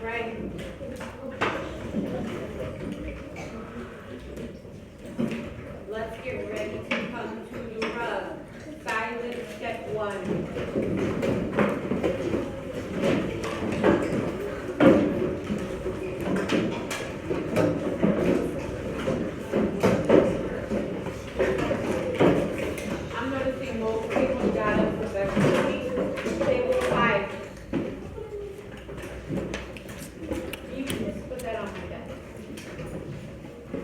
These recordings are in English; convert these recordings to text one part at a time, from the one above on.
right. Let's get ready to come to the rug. Silent step 1. I'm noticing most people got it professionally. Table 5. You can just put that on my desk.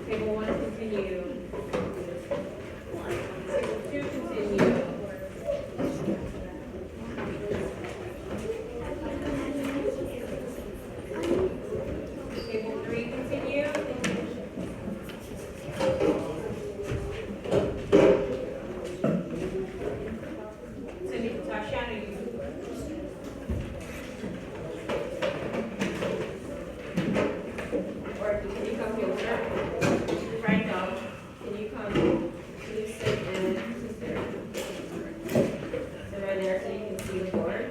Table 1, continue. Table 2, continue. Table 3, continue. Tashana, you. Or can you come here, sir? Franco, can you come? Please sit and sit there. Sit right there so you can see the board.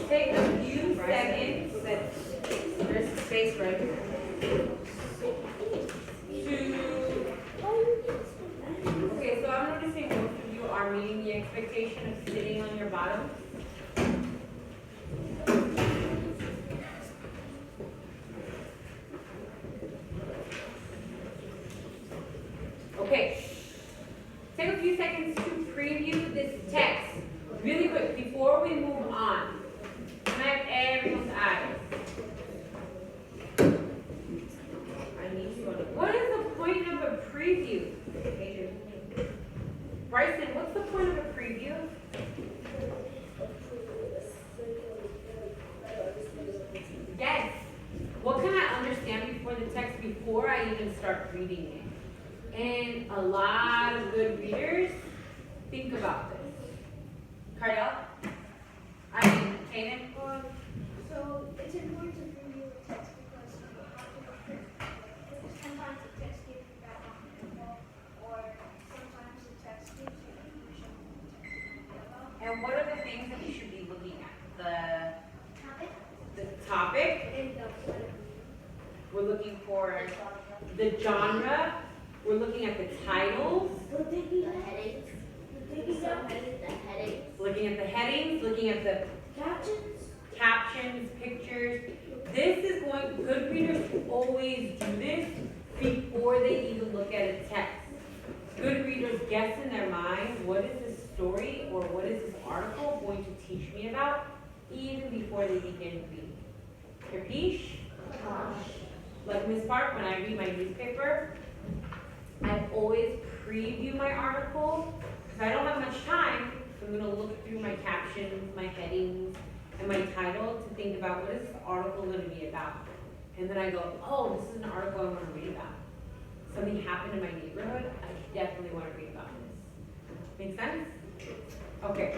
Take a few seconds. There's space right here. Okay, so I'm noticing most of you are meeting the expectation of sitting on your bottom. Okay, take a few seconds to preview this text really quick before we move on. Can I have everyone's eyes? I need you on it. What is the point of a preview? Bryson, what's the point of a preview? Yes. What can I understand before the text before I even start reading it? And a lot of good readers think about this. Cardell? Kaden? So it's important to review the text because you have to look at sometimes the text gives you background info or sometimes the text gives you information on the text. And what are the things that we should be looking at? Topic The topic. and the We're looking for the genre. We're looking at the titles. the headings. Looking at the headings. Looking at the captions, pictures. This is going, good readers always do this before they even look at a text. Good readers guess in their mind, what is this story or what is this article going to teach me about, even before they begin reading. Capiche? Like Miss Park, when I read my newspaper, I always preview my article, because I don't have much time, so I'm going to look through my captions, my headings, and my title to think about what is this article going to be about. And then I go, oh, this is an article I want to read about. Something happened in my neighborhood, I definitely want to read about this. Make sense? Okay.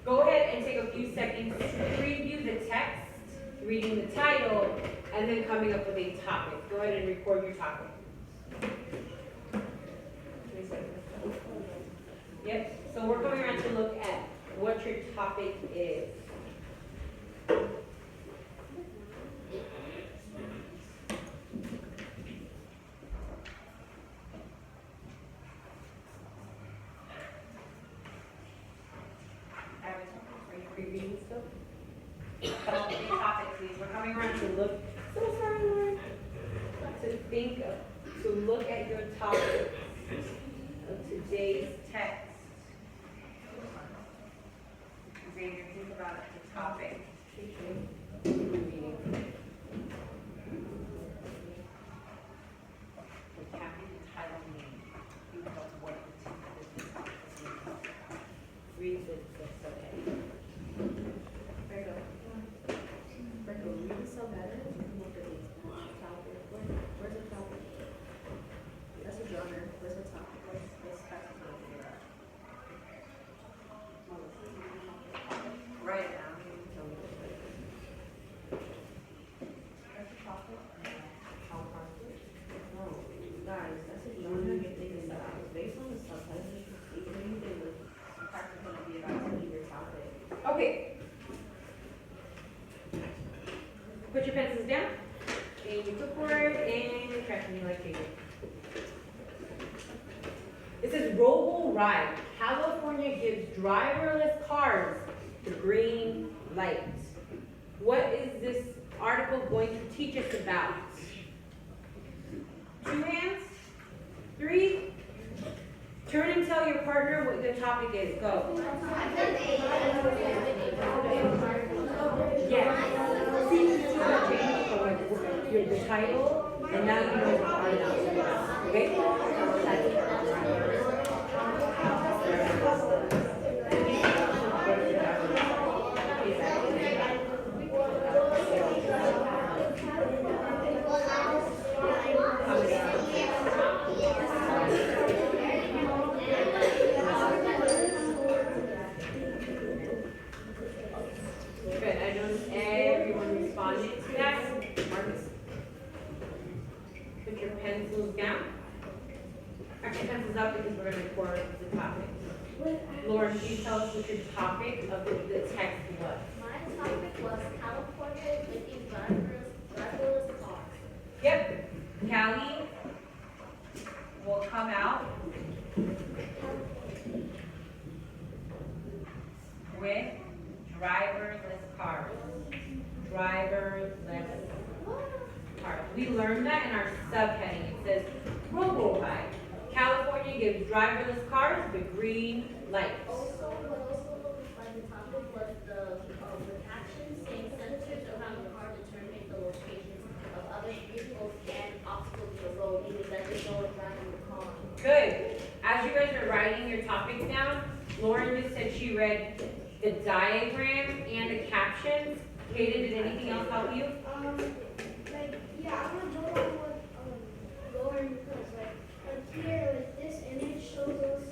Go ahead and take a few seconds to preview the text, reading the title, and then coming up with a topic. Go ahead and record your topic. Yep, so we're going around to look at what your topic is. Are you previewing still? Come up with a topic, please. We're coming around to look. So sorry, Lauren. To think of, to look at your topic of today's text. Xavier, think about the topic. Reading. The caption, the title, name. Think about what the topic is. Read the subheading. Virgo. Virgo, read the subheading. Look at these. Topic. Where's the topic? That's a genre. Where's the topic? What's write it down. Put your pencils down, and you look forward, and you're tracking me like paper. It says robo ride. California gives driverless cars the green light. What is this article going to teach us about? 2 hands? 3? Turn and tell your partner what the topic is. Go. Yes. See, the title, and now you know the article. Okay? Good. I noticed everyone responded to that. Marcus, put your pencils down. Actually, pencils up because we're going to record the topic. Lauren, can you tell us what your topic of the text was? My topic was California making driverless cars. Yep. Callie will come out with driverless cars. Driverless cars. We learned that in our subheading. It says robo-ride. California gives driverless cars the green light. Also, the topic was the caption saying sensors around the car determine the locations of other vehicles and obstacles to the road, meaning that they know driving the car. Good. As you guys are writing your topics down, Lauren just said she read the diagram and the captions. Kaden, did anything else help you? Yeah, I want to go on with Lauren because here, this image shows us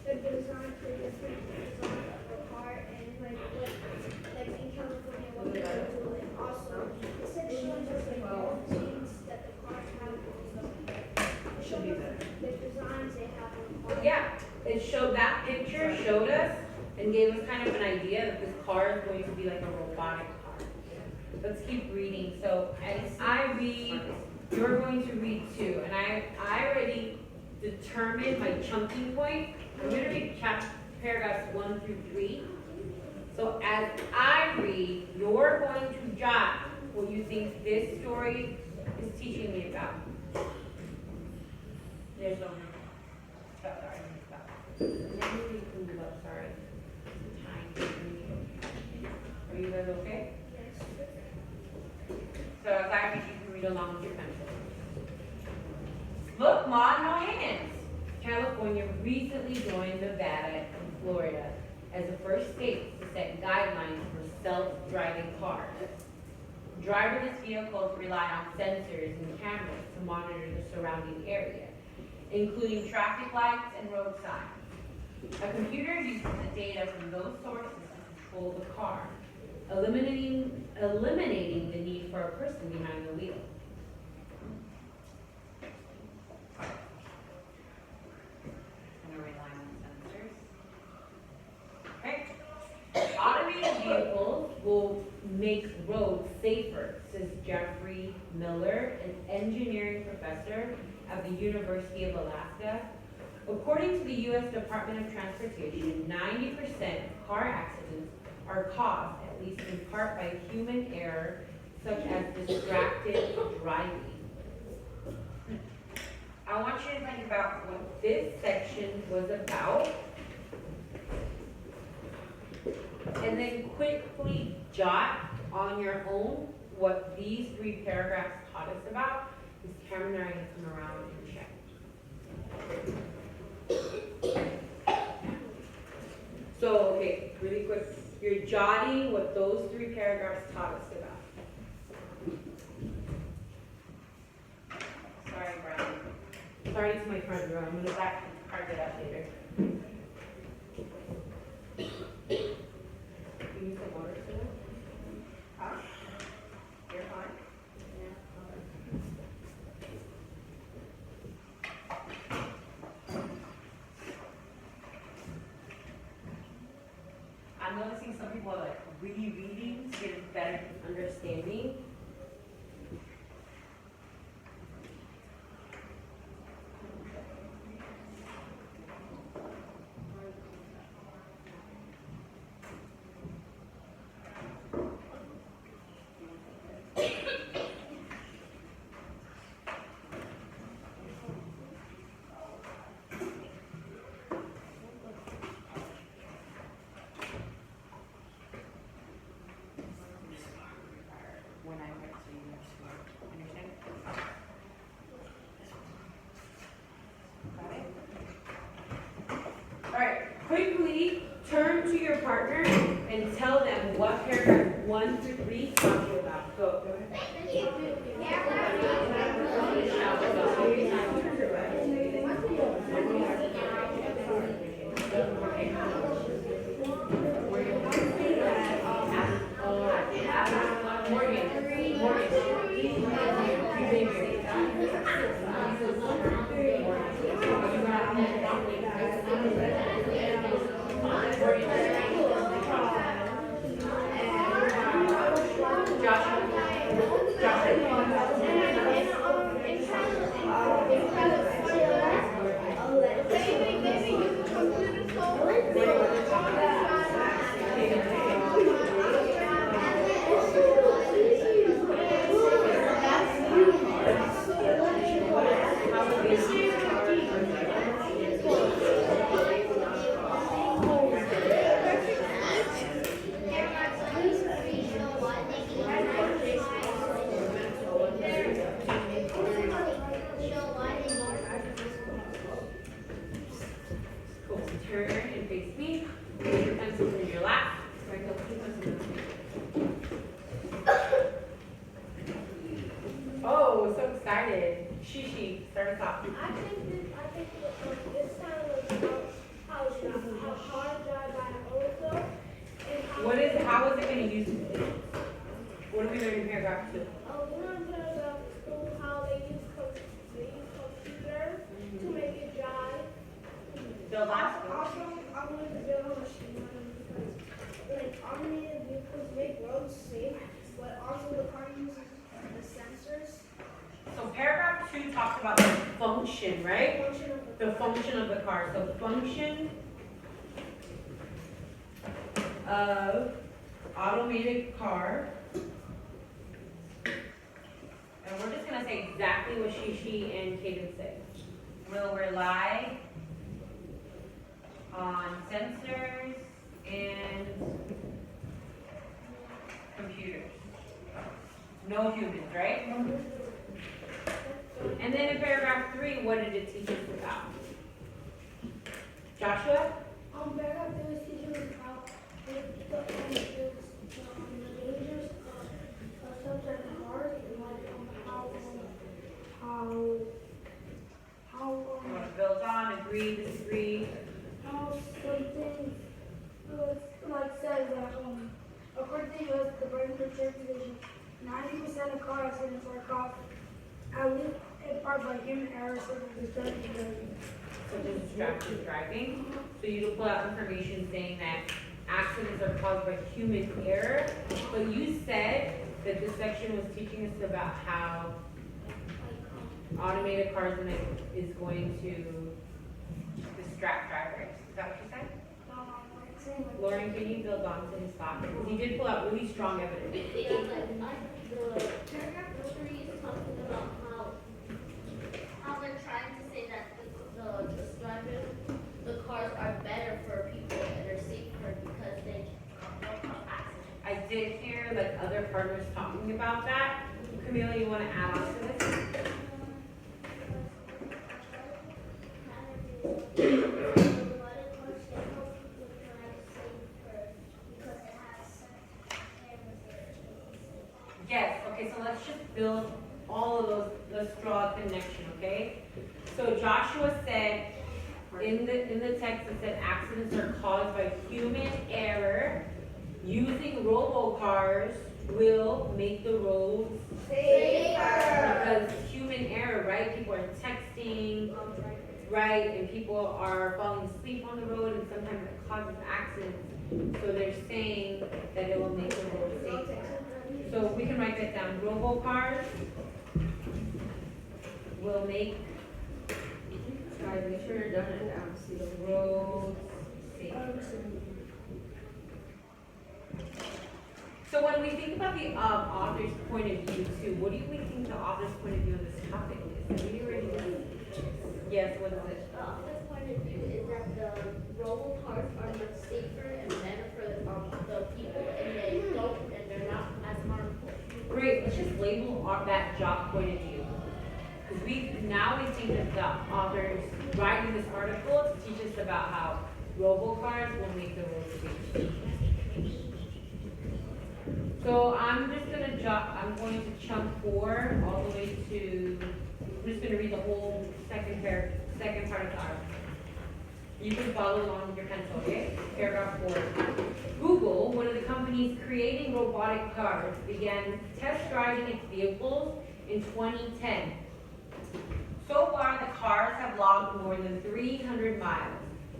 the design for different designs of the car and what in California what they do, and also it said shows us all the things that the cars have. It shows us the designs they have on the car. Yeah, it showed that picture, showed us, and gave us kind of an idea that this car is going to be like a robotic car. Let's keep reading. So as I read, you're going to read too. And I already determined my chunking point. I'm going to read paragraphs 1 through 3. So as I read, you're going to jot what you think this story is teaching me about. There's no stop, sorry, stop. Move up, sorry. Are you guys okay? Yes. So as I read, you can read along with your pencil. Look, Mom, no hands. California recently joined Nevada and Florida as the first states to set guidelines for self-driving cars. Driverless vehicles rely on sensors and cameras to monitor the surrounding area, including traffic lights and road signs. A computer uses the data from those sources to control the car, eliminating the need for a person behind the wheel. Gonna rely on sensors. Okay. Automated vehicles will make roads safer, says Jeffrey Miller, an engineering professor at the University of Alaska. According to the U.S. Department of Transportation, 90% of car accidents are caused, at least in part, by human error, such as distracted driving. I want you to think about what this section was about, and then quickly jot on your own what these 3 paragraphs taught us about. This camera and I are going to come around and check. So, okay, really quick. You're jotting what those 3 paragraphs taught us about. Sorry, Brian. Sorry, it's my front row. I'm going to back carve it up later. You need some water, Sarah? Huh? You're fine? Yeah. I'm noticing some people are like rereading to get turn to your partner and tell them what paragraph 1 through 3 talk you about. Go ahead. Cool. Turn and face me. Put your pencils in your lap. Right, go. Put your pencils in your lap. Oh, so excited. Shishi, start us off. I think it's kind of like how hard drive by also and How is it going to use it? What are we learning in paragraph 2? we learned about how they use computers to make it drive. The last one. Also, I wanted to build a machine learning because like automated vehicles make roads safe, but also the car uses the sensors. So paragraph 2 talks about the function, right? Function of The function of the car. So function of automated car. And we're just going to say exactly what Shishi and Kaden said. Will rely on sensors and computers. No humans, right? And then in paragraph 3, what did it teach us about? Joshua? Paragraph 2 is teaching us about the dangers of self-driving cars and like how You want to build on, agree, disagree? how something like says that according to US Department of Transportation, 90% of car accidents are caused at least in part by human error, such as distracted driving. Such as distracted driving. So you pull out information saying that accidents are caused by human error. But you said that this section was teaching us about how automated cars is going to distract drivers. Is that what you said? Lauren, can you build on to his thought? Because he did pull out really strong evidence. Yeah, the paragraph 3 is talking about how they're trying to say that the cars are better for people and they're safer because they don't cause accidents. I did hear like other partners talking about that. Camila, you want to add on to this? Yes, okay, so let's just build all of those, let's draw a connection, okay? So Joshua said, in the text it said accidents are caused by human error. Using robocars will make the roads safer. Because human error, right? People are texting, right? And people are falling asleep on the road and sometimes it causes accidents. So they're saying that it will make the road safer. So we can write that down. Robocars will make Guys, make sure you're done it down. See the roads safer. So when we think about the author's point of view too, what do we think the author's point of view on this topic is? Have we already Yes, what is it? The author's point of view is that the robo cars are much safer and better for the people and they're not as harmful. Great, let's just label that job point of view. Because we think that the author's writing this article to teach us about how Robocars will make the road safer. So I'm just gonna I'm going to chunk 4 all the way to, I'm just gonna read the whole second part of the article. You can follow along with your pencil, okay? Paragraph 4. Google, one of the companies creating robotic cars, began test driving its vehicles in 2010. So far, the cars have logged more than 300 miles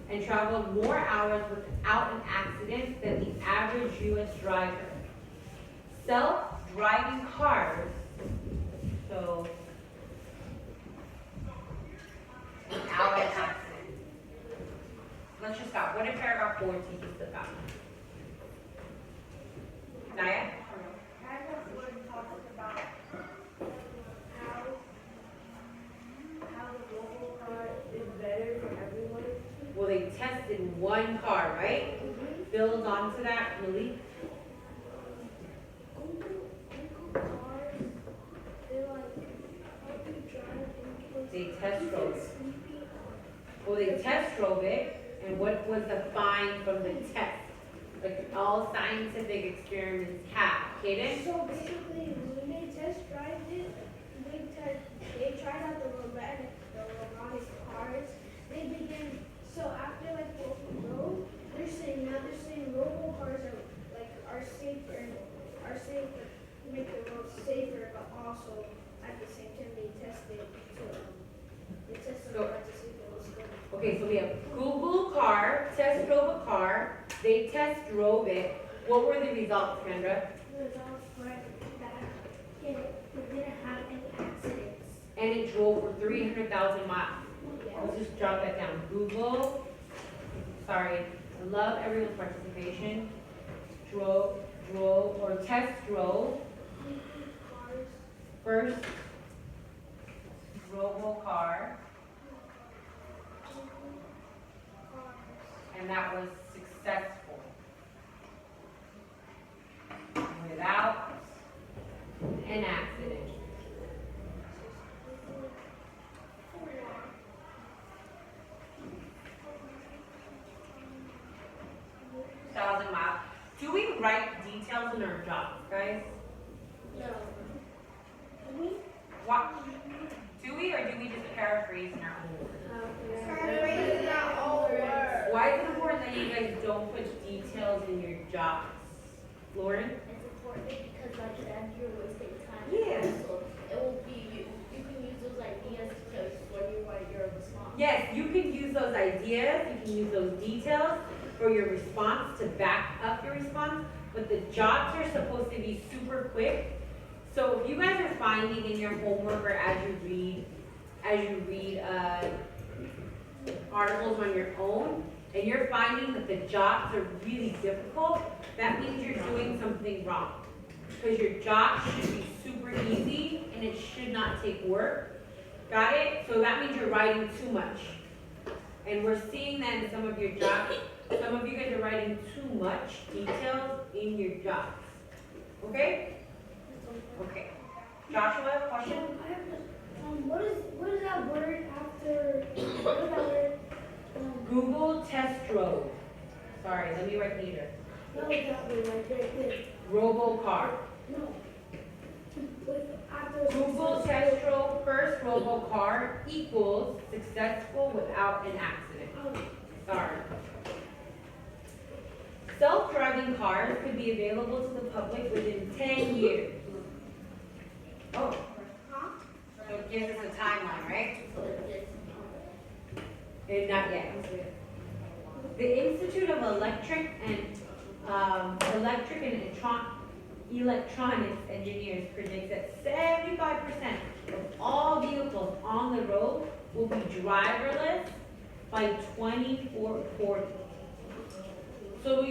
and traveled more hours without an accident than the average U.S. driver. Self-driving cars, so without an accident. Let's just stop. What did paragraph 4 teach us about? Naya? Paragraph 4 talks about how the mobile car is better for everyone. Well, they tested one car, right? Build onto that, Malik. Google cars, they like help you drive in case They test drove it. sleepy. Well, they test drove it, and what was the find from the test? Like all scientific experiments have. Kaden? So basically, when they test drive it, they tried out the robotic cars. They began, so after like what we know, they're saying robo cars are safer, make the roads safer, but also at the same time they tested So- to see if it was good. Okay, so we have Google car, test drove a car, they test drove it. What were the results, Kendra? The results were that it didn't have any accidents. And it drove for 300,000 miles. Yeah. Let's just jot that down. Google, sorry, I love everyone's participation. Test drove Cars. first robo car, and that was successful. Without an accident. Thousand miles. Do we write details in our jobs, guys? No. What? Do we, or do we just paraphrase in our own words? Why is it important that you guys don't put details in your jobs? Lauren? It's important because like then you're wasting time. Yeah. So it will be, you can use those ideas to when you write your response. Yes, you can use those ideas, you can use those details for your response to back up your response, but the jobs are supposed to be super quick. So if you guys are finding in your homework or as you read articles on your own, and you're finding that the jobs are really difficult, that means you're doing something wrong. Because your jobs should be super easy and it should not take work. Got it? So that means you're writing too much. And we're seeing that in some of your jobs. Some of you guys are writing too much details in your jobs. Okay? Okay. Joshua, have a question? What is that word after? What is that word? Google test drove. Sorry, let me write neater. What is that word right there? Robocar. No. After Google test drove first robocar equals successful without an accident. Sorry. Self-driving cars could be available to the public within 10 years. Oh, so it gives us a timeline, right? So it's Not yet. The Institute of Electric and Electronics Engineers predicts that 75% of all vehicles on the road will be driverless by 2040. So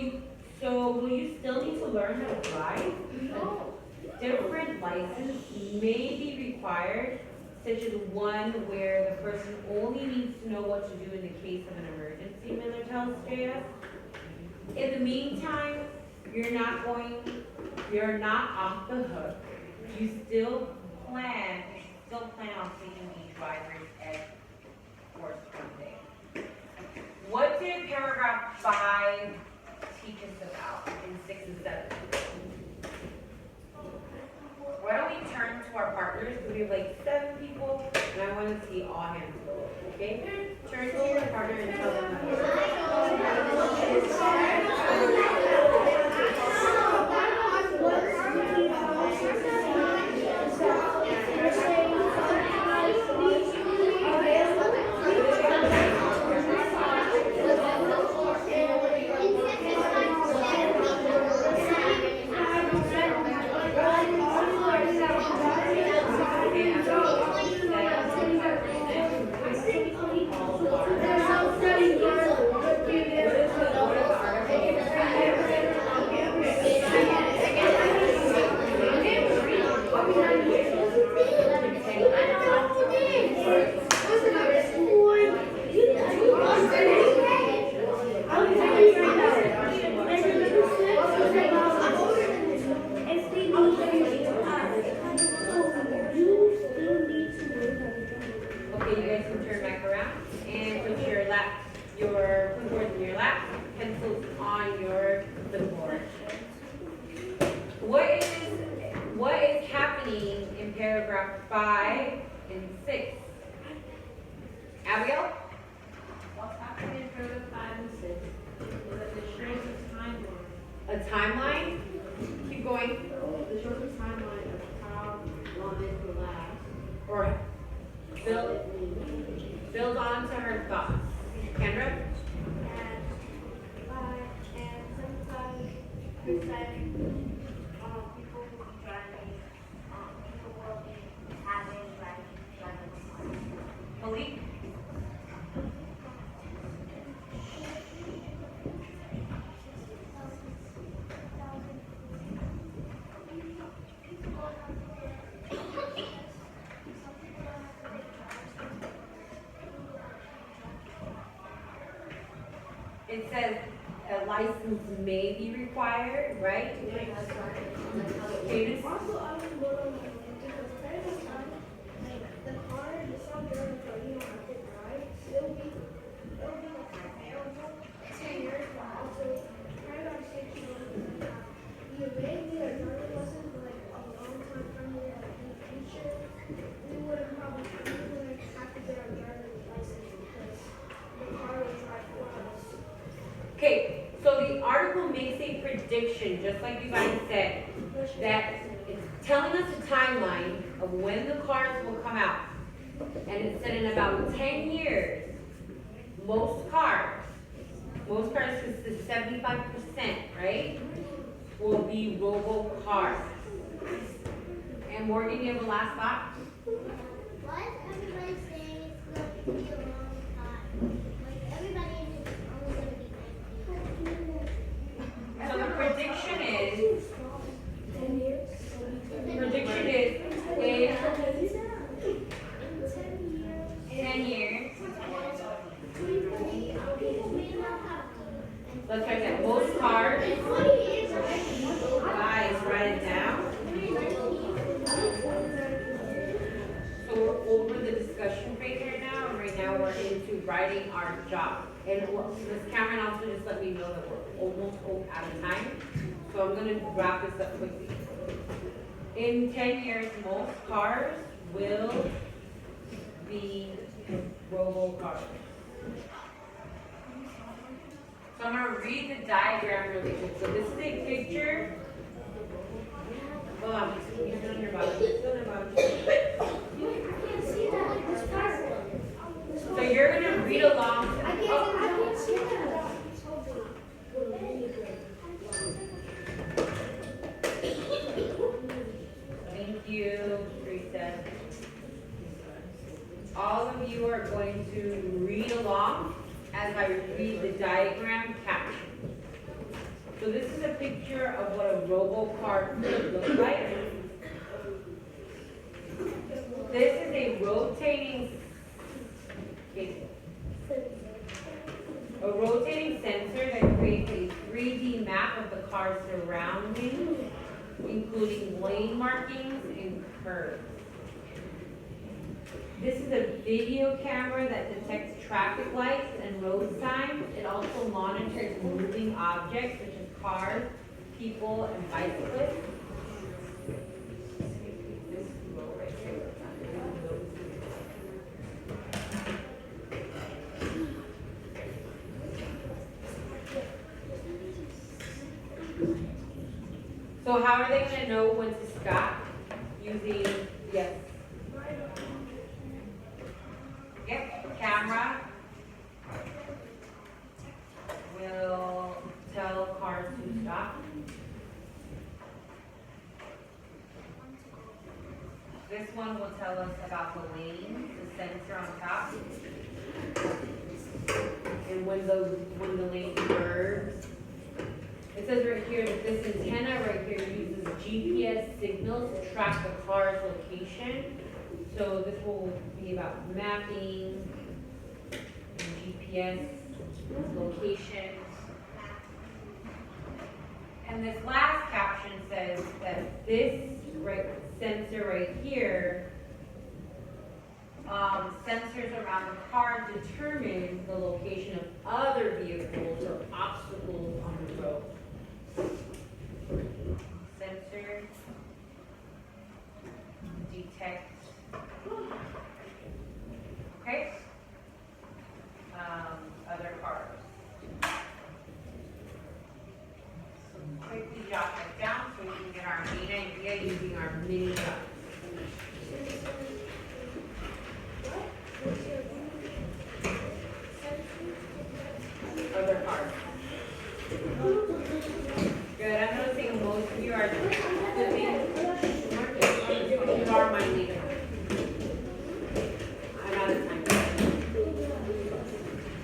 will you still need to learn how to drive? No. Different license may be required, such as one where the person only needs to know what to do in the case of an emergency, Miller tells JS. In the meantime, you're not off the hook. You still plan on taking the driver's ed course one day. what did paragraph 5 teach us about in 6 and 7? Why don't we turn to our partners, because we have like 7 people, and I want to see all hands go up, okay? Turn to your partner and tell them Okay, you guys can turn back around and put your clipboards in your lap, pencils on your clipboard. What is happening in paragraph 5 and 6? Abigail? What's happening in paragraph 5 and 6 is that it shows a timeline. A timeline? Keep going. It shows a timeline of how long this will last. Or build on to her thoughts. Kendra? And sometimes people will be driving, people will be having driving. Malik? It says a license may be required, right? Cadence? Also, I was wondering because paragraph 5, like the car, the song during the car, you don't have to drive. It'll be like available 10 years, but also paragraph 6, you know, you may need a driving lesson for like a long time from here, like in the future. We wouldn't have to get our driver's license because the car will drive for us. Okay, so the article makes a prediction, just like you guys said, that it's telling us a timeline of when the cars will come out. And it said in about 10 years, most cars, because it's 75%, right, will be robo cars. And Morgan, you have a last thought? Why is everybody saying it's going to be a long time? Like everybody is only going to be 19. So the prediction is, 10 years? in 10 years, let's write that, most cars, guys, write it down. So we're over the discussion phase right now, and right now we're into writing our job. And Ms. Cameron also just let me know that we're almost out of time, so I'm gonna wrap this up quickly. In 10 years, most cars will be robo cars. So I'm gonna read the diagram really quick. So this is a picture. Hold on, you're still on your bottom. You're still on your bottom. So you're gonna read along. I can't see that. Thank you, Teresa. All of you are going to read along as I read the diagram caption. So this is a picture of what a robo-car could look like. This is a rotating sensor that creates a 3D map of the car's surroundings, including lane markings and curves. This is a video camera that detects traffic lights and road signs. It also monitors moving objects such as cars, people, and bicyclists. This row right here. So how are they gonna know when to stop using, yes? Yep, camera will tell cars to stop. This one will tell us about the lanes, the sensor on top. And when the lane curves. It says right here that this antenna right here uses GPS signals to track the car's location. So this will be about mapping, and GPS, location. And this last caption says that this sensor right here, sensors around the car determine the location of other vehicles or obstacles on the road. Sensor detect, okay, other cars. So quickly jot that down so we can get our main idea using our mini guns. Other cars. Good. I'm noticing most of you are flipping. You are my leader. I'm out of time.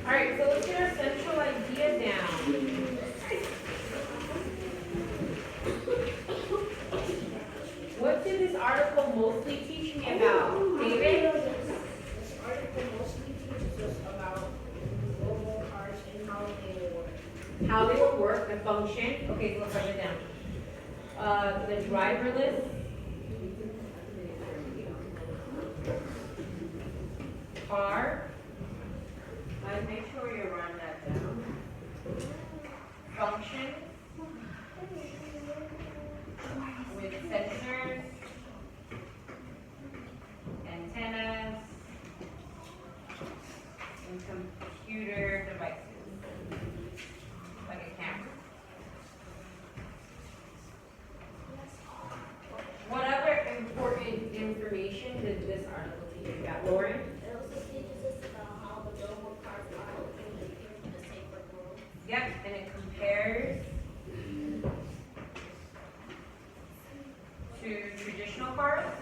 All right, so let's get our central idea down. What did this article mostly teach me about, David? This article mostly teaches us about mobile cars and how they will work. How they will work, the function. Okay, so let's write it down. The driverless car. Make sure you run that down. Function with sensors, antennas, and computer devices, like a camera. What other important information did this article teach you about, Lauren? It also teaches us about how the mobile cars are helping to prepare for the safer world. Yep, and it compares to traditional cars.